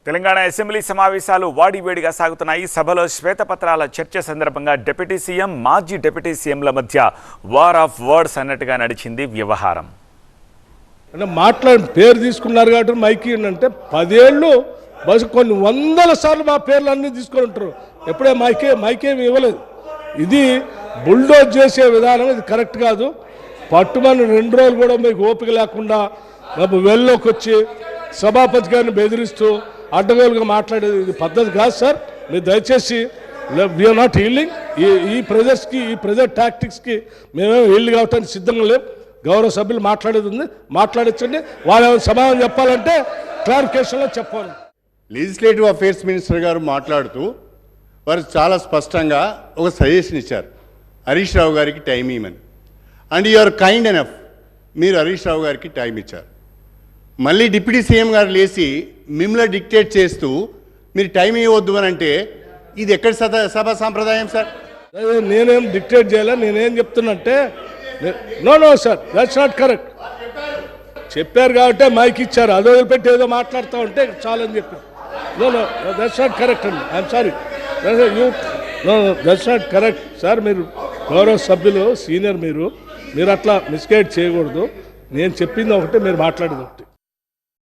Telangana assembly సమావేశాలు వాడివేడిగా సాగుతున్నాయి. సభలో శ్వేతపత్రాల చర్చ సందర్భంగా డిప్యూటీ సీఎం, మాజీ డిప్యూటీ సీఎంల మధ్య వార్ ఆఫ్ వర్డ్స్ అన్నట్టుగా నడిచింది వ్యవహారం. అంటే మాట్లాడి పేరు తీసుకున్నారు కాబట్టి మైకి అంటే 10 ఏళ్ళు బస్సు కొన్ని వందల సార్లు మా పేర్లు అన్నీ తీసుకొని ఉంటారు. ఎప్పుడే మైకేమి ఇవ్వలేదు. ఇది బుల్డోజ్ చేసే విధానం ఇది కరెక్ట్ కాదు. పట్టుమని 2 రోజులు కూడా మీకు ఓపిక లేకుండా వెళ్ళలోకి వచ్చి సభాపతి గారిని బెదిరిస్తూ అడ్డగోలుగా మాట్లాడేది ఇది పద్ధతి కాదు సార్. మీరు దయచేసి వీఆర్ నాట్ హీల్డింగ్. ఈ ప్రెజర్స్కి ఈ ప్రెజర్ టాక్టిక్స్కి మేమేమో హీల్డ్ కావటానికి సిద్ధంగా లేవు. గౌరవ సభ్యులు మాట్లాడేది ఉంది, మాట్లాడించండి. వాళ్ళు సమాధానం చెప్పాలంటే క్లారిఫికేషన్లో చెప్పాలి. లెజిస్లేటివ్ అఫేర్స్ మినిస్టర్ గారు మాట్లాడుతూ వారు చాలా స్పష్టంగా ఒక సజెషన్ ఇచ్చారు, హరీష్ రావు గారికి టైం ఇవ్వమని. And you are kind enough, మీరు హరీష్ రావు గారికి టైం ఇచ్చారు. మళ్ళీ డిప్యూటీ సీఎం గారు లేచి మిమ్మల్ని డిక్టేట్ చేస్తూ మీరు టైం ఇవ్వద్దు అని అంటే ఇది ఎక్కడి సభ సాంప్రదాయం సార్? నేనేం డిక్టేట్ చేయాలి, నేనేం చెప్తున్నంటే no sir, that's not correct. చెప్పారు కాబట్టి మైక్ ఇచ్చారు, అది వదిలిపెట్టి ఏదో మాట్లాడుతూ ఉంటే చాలని చెప్పారు. నో దట్స్ నాట్ కరెక్ట్ అండి. I'm sorry, that's not correct sir. మీరు గౌరవ సభ్యులు, సీనియర్, మీరు అట్లా మిస్గైడ్ చేయకూడదు. నేను చెప్పింది ఒకటి, మీరు మాట్లాడేది ఒకటి.